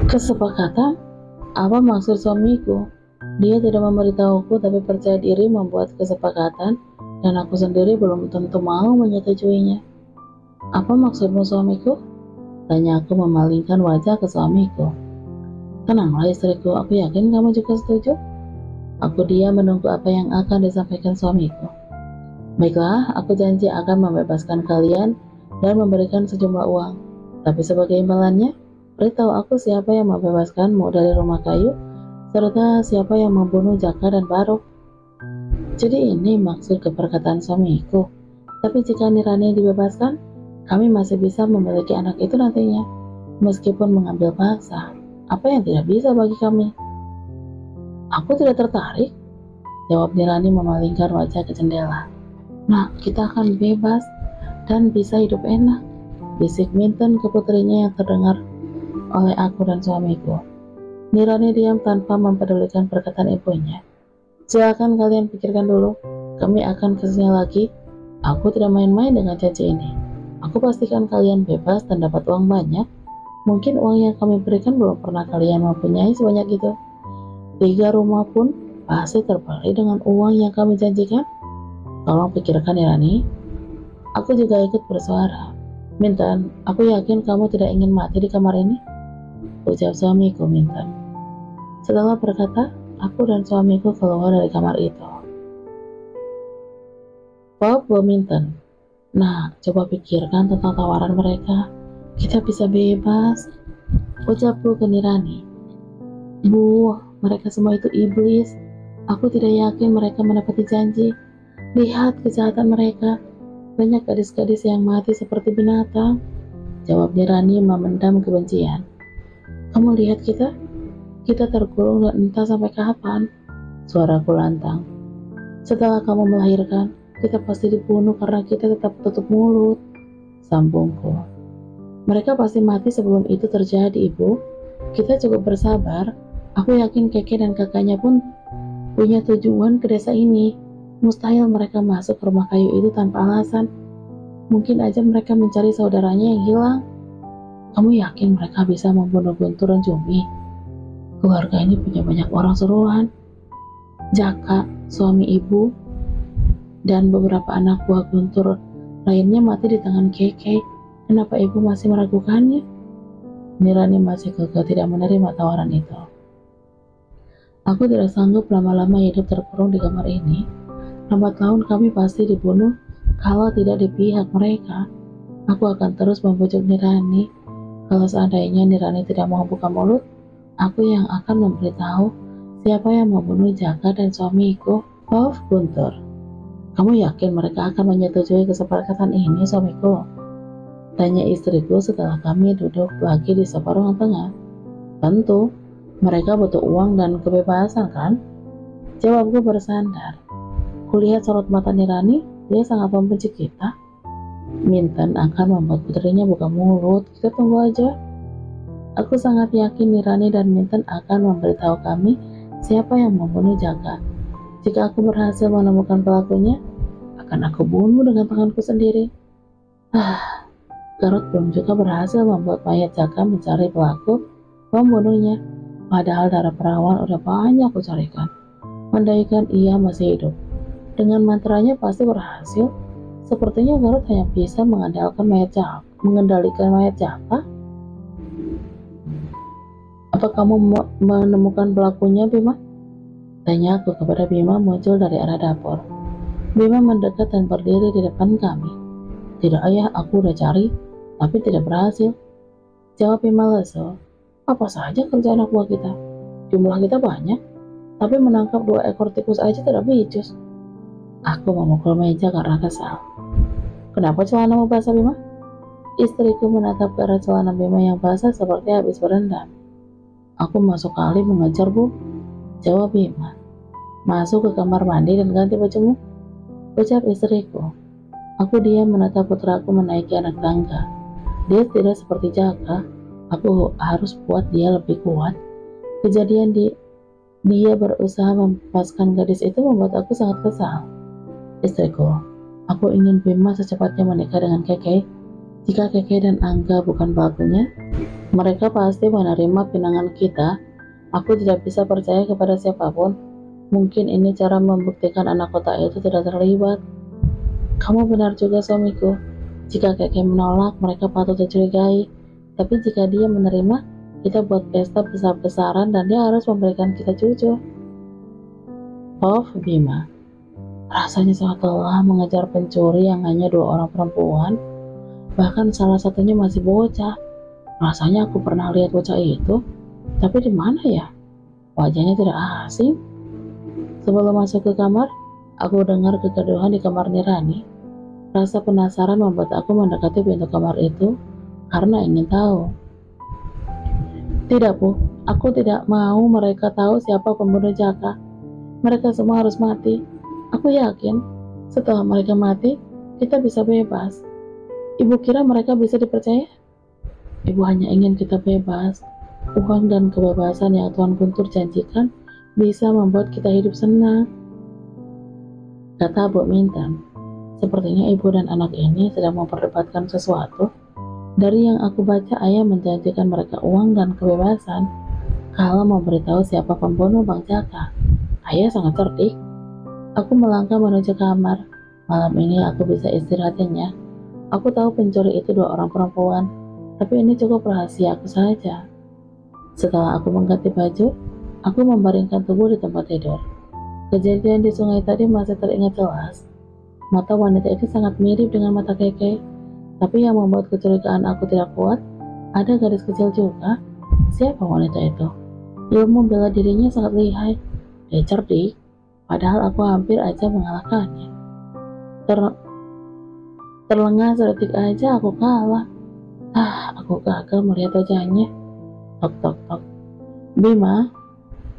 Kesepakatan? Apa maksud suamiku? Dia tidak memberitahuku tapi percaya diri membuat kesepakatan dan aku sendiri belum tentu mau menyetujuinya. Apa maksudmu suamiku? Tanya aku memalingkan wajah ke suamiku. Tenanglah istriku, aku yakin kamu juga setuju. Aku diam menunggu apa yang akan disampaikan suamiku. Baiklah, aku janji akan membebaskan kalian dan memberikan sejumlah uang. Tapi sebagai imbalannya, beritahu aku siapa yang membebaskanmu dari rumah kayu, serta siapa yang membunuh Jaka dan Baruk. Jadi ini maksud keperkataan suamiku. Tapi jika Nirani dibebaskan, kami masih bisa memiliki anak itu nantinya, meskipun mengambil paksa. Apa yang tidak bisa bagi kami? Aku tidak tertarik, jawab Nirani memalingkan wajah ke jendela. Nah, kita akan bebas dan bisa hidup enak, bisik Minten ke putrinya yang terdengar oleh aku dan suamiku. Nirani diam tanpa mempedulikan perkataan ibunya. Silakan kalian pikirkan dulu, kami akan kesini lagi. Aku tidak main-main dengan janji ini. Aku pastikan kalian bebas dan dapat uang banyak. Mungkin uang yang kami berikan belum pernah kalian mempunyai sebanyak itu. 3 rumah pun pasti terbeli dengan uang yang kami janjikan. Tolong pikirkan ya Rani. Aku juga ikut bersuara. Minten, aku yakin kamu tidak ingin mati di kamar ini, ucap suamiku Minten. Setelah berkata, aku dan suamiku keluar dari kamar itu. Bob Minten. Nah, coba pikirkan tentang tawaran mereka. Kita bisa bebas, ucapku ke Nirani. Bu, mereka semua itu iblis. Aku tidak yakin mereka menepati janji. Lihat kejahatan mereka. Banyak gadis-gadis yang mati seperti binatang, jawab Nirani memendam kebencian. Kamu lihat kita? Kita terkurung dan entah sampai kapan, suaraku lantang. Setelah kamu melahirkan, kita pasti dibunuh karena kita tetap tutup mulut, sambungku. Mereka pasti mati sebelum itu terjadi, Ibu. Kita cukup bersabar. Aku yakin Keke dan kakaknya pun punya tujuan ke desa ini. Mustahil mereka masuk ke rumah kayu itu tanpa alasan. Mungkin aja mereka mencari saudaranya yang hilang. Kamu yakin mereka bisa membunuh Guntur dan Jumi? Keluarga ini punya banyak orang suruhan. Jaka, suami ibu, dan beberapa anak buah Guntur lainnya mati di tangan Keke. Kenapa ibu masih meragukannya? Nirani masih kekeh tidak menerima tawaran itu. Aku tidak sanggup lama-lama hidup terkurung di kamar ini. Lambat laun kami pasti dibunuh kalau tidak di pihak mereka. Aku akan terus membujuk Nirani. Kalau seandainya Nirani tidak mau buka mulut, aku yang akan memberitahu siapa yang membunuh Jaka dan suamiku, Prof. Guntur. Kamu yakin mereka akan menyetujui kesepakatan ini, suamiku? Tanya istriku setelah kami duduk lagi di sofa ruang tengah. Tentu, mereka butuh uang dan kebebasan kan? Jawabku bersandar. Kulihat sorot mata Nirani, dia sangat membenci kita. Minten akan membuat putrinya buka mulut, kita tunggu aja. Aku sangat yakin Nirani dan Minten akan memberitahu kami siapa yang membunuh Jaka. Jika aku berhasil menemukan pelakunya, akan aku bunuh dengan tanganku sendiri. Garut belum juga berhasil membuat mayat Jaka mencari pelaku pembunuhnya. Padahal darah perawan udah banyak aku carikan. Andaikan ia masih hidup, dengan mantranya pasti berhasil. Sepertinya Garut hanya bisa mengendalikan mayat Jaka. Apa kamu menemukan pelakunya, Bima? Tanya aku kepada Bima muncul dari arah dapur. Bima mendekat dan berdiri di depan kami. Tidak ayah, aku udah cari, tapi tidak berhasil. Jawab Bima lesu. Apa saja kerja anak buah kita? Jumlah kita banyak, tapi menangkap 2 ekor tikus aja tidak becus. Aku memukul meja karena kesal. Kenapa celanamu basah, Bima? Istriku menatap ke arah celana Bima yang basah seperti habis berendam. Aku masuk kali mengejar, Bu, jawab Bima. Masuk ke kamar mandi dan ganti bajumu, ucap istriku. Aku diam menatap putraku menaiki anak tangga. Dia tidak seperti Jaka. Aku harus buat dia lebih kuat. Kejadian dia berusaha melepaskan gadis itu membuat aku sangat kesal. Istriku, aku ingin Bima secepatnya menikah dengan Keke. Jika Keke dan Angga bukan pelakunya, Mereka pasti menerima pinangan kita. Aku tidak bisa percaya kepada siapapun. Mungkin ini cara membuktikan anak kota itu tidak terlibat. Kamu benar juga suamiku. Jika kakek menolak, mereka patut dicurigai. Tapi jika dia menerima, kita buat pesta besar-besaran dan dia harus memberikan kita cucu. Oh, Bima. Rasanya sangat lelah mengejar pencuri yang hanya dua orang perempuan. Bahkan salah satunya masih bocah. Rasanya aku pernah lihat bocah itu. Tapi di mana ya? Wajahnya tidak asing. Sebelum masuk ke kamar, aku dengar kegaduhan di kamar Nirani. Rasa penasaran membuat aku mendekati pintu kamar itu karena ingin tahu. Tidak, Bu. Aku tidak mau mereka tahu siapa pembunuh Jaka. Mereka semua harus mati. Aku yakin setelah mereka mati, kita bisa bebas. Ibu kira mereka bisa dipercaya? Ibu hanya ingin kita bebas. Uang dan kebebasan yang Tuan Guntur janjikan bisa membuat kita hidup senang. Kata Bu Mintan. Sepertinya ibu dan anak ini sedang memperdebatkan sesuatu. Dari yang aku baca, ayah menjanjikan mereka uang dan kebebasan kalau memberitahu siapa pembunuh Bang Jaka. Ayah sangat cerdik. Aku melangkah menuju kamar. Malam ini aku bisa istirahatnya. Aku tahu pencuri itu dua orang perempuan, tapi ini cukup rahasia aku saja. Setelah aku mengganti baju, aku membaringkan tubuh di tempat tidur. Kejadian di sungai tadi masih teringat jelas. Mata wanita itu sangat mirip dengan mata Keke, tapi yang membuat kecurigaan aku tidak kuat, ada gadis kecil juga. Siapa wanita itu? Ilmu bela dirinya sangat lihai. Dia cerdik, padahal aku hampir aja mengalahkannya. Terlengah sedetik aja aku kalah. Aku gagal melihat wajahnya. Tok tok tok. Bima,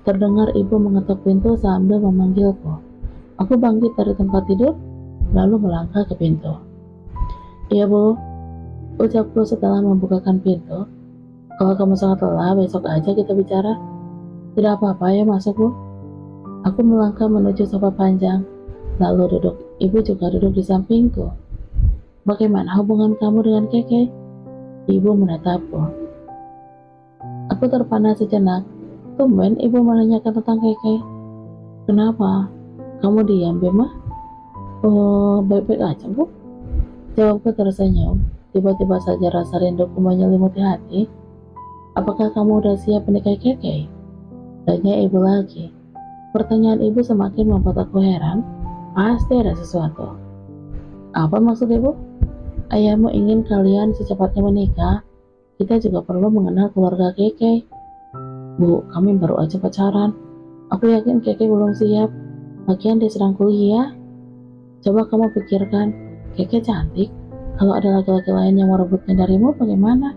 terdengar ibu mengetuk pintu sambil memanggilku. Aku bangkit dari tempat tidur, lalu melangkah ke pintu. Iya, Bu, ucapku setelah membukakan pintu. Kalau kamu sangat lelah, besok aja kita bicara. Tidak apa-apa ya, masuk, Bu. Aku melangkah menuju sofa panjang, lalu duduk. Ibu juga duduk di sampingku. Bagaimana hubungan kamu dengan Keke? Ibu menatapku. Aku terpana sejenak. Tumben ibu menanyakan tentang Keke. Kenapa? Kamu diam, Bima? Oh, baik-baik aja, Bu. Jawabku tersenyum. Tiba-tiba saja rasa rinduku menyelimuti hati. Apakah kamu udah siap menikahi Keke? Tanya ibu lagi. Pertanyaan ibu semakin membuat aku heran. Pasti ada sesuatu. Apa maksud ibu? Ayahmu ingin kalian secepatnya menikah. Kita juga perlu mengenal keluarga Keke. Bu, kami baru aja pacaran. Aku yakin Keke belum siap. Lagian dia sedang kuliah. Coba kamu pikirkan, Keke cantik. Kalau ada laki-laki lain yang merebutnya darimu, bagaimana?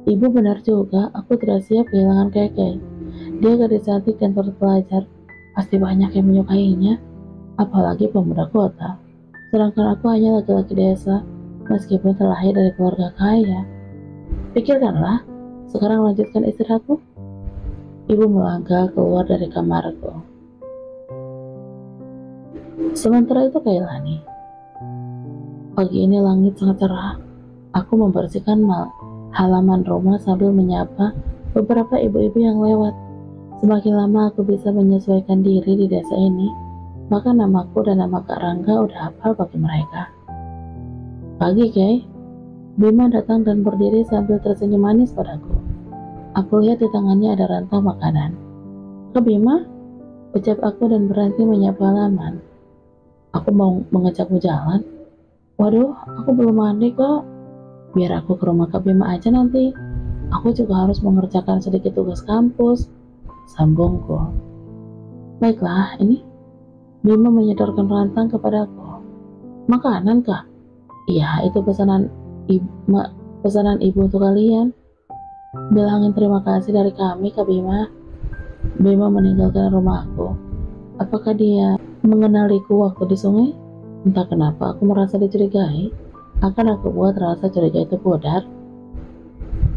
Ibu benar juga, aku tidak siap kehilangan Keke. Dia gadis cantik dan terpelajar. Pasti banyak yang menyukainya, apalagi pemuda kota. Sedangkan aku hanya laki-laki desa, meskipun terlahir dari keluarga kaya. Pikirkanlah, sekarang lanjutkan istirahatmu. Ibu melangkah keluar dari kamarku. Sementara itu Kailani. Pagi ini langit sangat cerah. Aku membersihkan halaman rumah sambil menyapa beberapa ibu-ibu yang lewat. Semakin lama aku bisa menyesuaikan diri di desa ini, maka namaku dan nama Kak Rangga udah hafal bagi mereka. Pagi, Kay. Bima datang dan berdiri sambil tersenyum manis padaku. Aku lihat di tangannya ada rantang makanan. Kak Bima, ucap aku dan berhenti menyapa halaman. Aku mau mengajakmu jalan. Waduh, aku belum mandi kok. Biar aku ke rumah Kak Bima aja nanti. Aku juga harus mengerjakan sedikit tugas kampus. Sambungku. Baiklah, ini. Bima menyodorkan rantang kepadaku. Makanan, Kak? Iya, itu pesanan ibu untuk kalian. Bilangin terima kasih dari kami, Kak Bima. Bima meninggalkan rumahku. Apakah dia mengenaliku waktu di sungai? Entah kenapa aku merasa dicurigai. Akan aku buat rasa curiga itu pudar.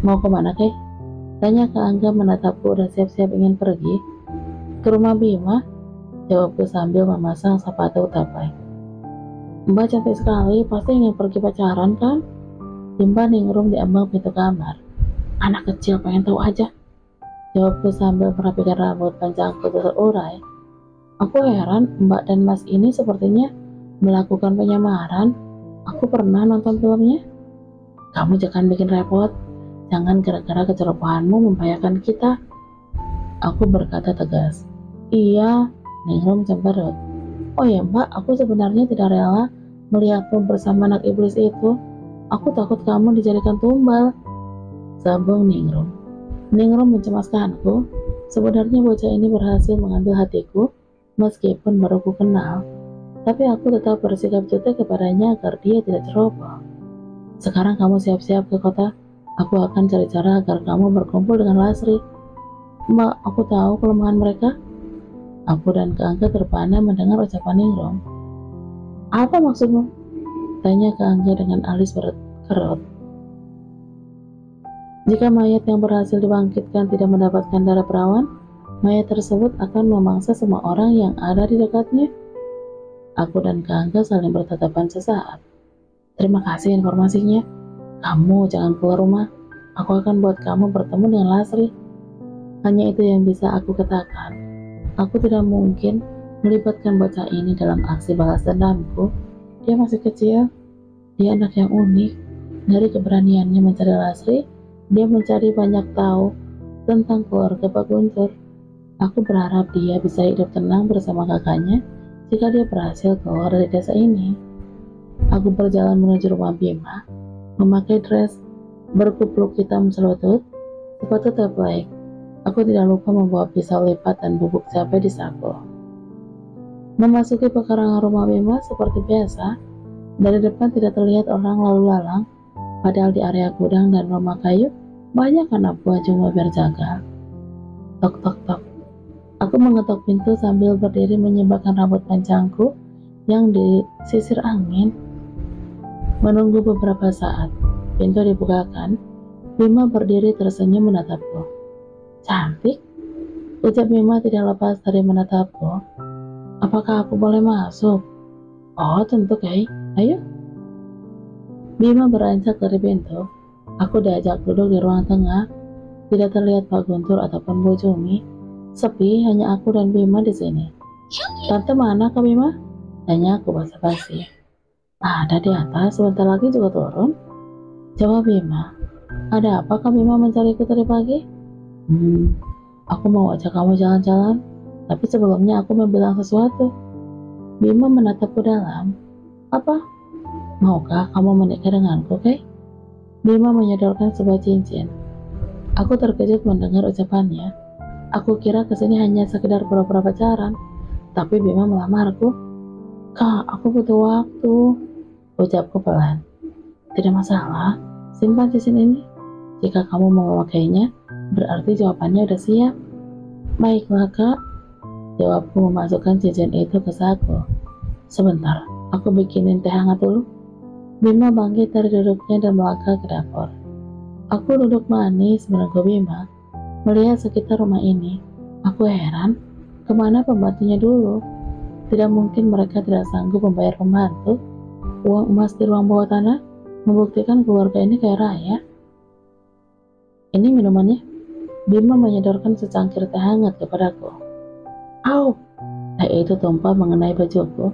Mau kemana, Kay? Tanya Kak Angga menatapku udah siap-siap ingin pergi. Ke rumah Bima, jawabku sambil memasang sepatu tapai. Mbak cantik sekali, pasti ingin pergi pacaran kan? Timba ningrum di ambang pintu kamar. Anak kecil pengen tahu aja, jawabku sambil merapikan rambut panjangku terurai. Aku heran, Mbak dan Mas ini sepertinya melakukan penyamaran. Aku pernah nonton filmnya. Kamu jangan bikin repot. Jangan gara-gara kecerobohanmu membahayakan kita. Aku berkata tegas. Iya, Ningrum cemberut. Oh ya Mbak, aku sebenarnya tidak rela melihatmu bersama anak iblis itu. Aku takut kamu dijadikan tumbal, sambung Ningrum. Ningrum mencemaskanku. Sebenarnya bocah ini berhasil mengambil hatiku, meskipun baru ku kenal. Tapi aku tetap bersikap jutek kepadanya agar dia tidak ceroboh. Sekarang kamu siap-siap ke kota. Aku akan cari cara agar kamu berkumpul dengan Lasri. Mbak, aku tahu kelemahan mereka. Aku dan Keangga terpana mendengar ucapan Ningrum. Apa maksudmu? Tanya Keangga dengan alis berkerut. Jika mayat yang berhasil dibangkitkan tidak mendapatkan darah perawan, mayat tersebut akan memangsa semua orang yang ada di dekatnya. Aku dan Keangga saling bertatapan sesaat. Terima kasih informasinya. Kamu jangan keluar rumah. Aku akan buat kamu bertemu dengan Lasri. Hanya itu yang bisa aku katakan. Aku tidak mungkin melibatkan bocah ini dalam aksi balas dendamku. Dia masih kecil. Dia anak yang unik. Dari keberaniannya mencari Lasri, dia mencari banyak tahu tentang keluarga Pak Guntur. Aku berharap dia bisa hidup tenang bersama kakaknya jika dia berhasil keluar dari desa ini. Aku berjalan menuju rumah Bima, memakai dress berkupluk hitam selutut, sepatu teplek. Aku tidak lupa membawa pisau lipat dan bubuk cabai di saku. Memasuki pekarangan rumah Bima seperti biasa, dari depan tidak terlihat orang lalu lalang, padahal di area gudang dan rumah kayu banyak anak buah cuma berjaga. Tok tok tok. Aku mengetuk pintu sambil berdiri menyibakkan rambut panjangku yang disisir angin. Menunggu beberapa saat, pintu dibukakan. Bima berdiri tersenyum menatapku. Cantik, ucap Bima tidak lepas dari menatapku. Apakah aku boleh masuk? Oh tentu Kay, ayo. Bima beranjak dari pintu. Aku diajak duduk di ruang tengah. Tidak terlihat Pak Guntur ataupun Bu Jumi. Sepi, hanya aku dan Bima di sini. Tante mana Kak Bima? Tanya aku basa-basi. Ada di atas, sebentar lagi juga turun. Jawab Bima. Ada apa Kak Bima mencariku tadi pagi? Aku mau ajak kamu jalan-jalan. Tapi sebelumnya aku mau bilang sesuatu. Bima menatapku dalam. Apa? Maukah kamu menikah denganku, Kay? Bima menyodorkan sebuah cincin. Aku terkejut mendengar ucapannya. Aku kira kesini hanya sekedar pura-pura pacaran, tapi Bima melamarku. Kak, aku butuh waktu, ucapku pelan. Tidak masalah, simpan cincin ini. Jika kamu mau memakainya, berarti jawabannya udah siap. Baiklah Kak, jawabku memasukkan cincin itu ke saku. Sebentar, aku bikinin teh hangat dulu. Bima bangkit dari duduknya dan melangkah ke dapur. Aku duduk manis menunggu Bima. Melihat sekitar rumah ini, aku heran, kemana pembantunya dulu? Tidak mungkin mereka tidak sanggup membayar pembantu. Uang emas di ruang bawah tanah membuktikan keluarga ini kaya raya. Ini minumannya. Bima menyodorkan secangkir teh hangat kepadaku. Au! Teh itu tumpah mengenai bajuku.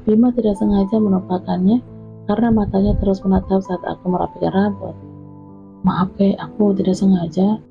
Bima tidak sengaja menumpahkannya karena matanya terus menatap saat aku merapikan rambut. Maaf Kay, aku tidak sengaja.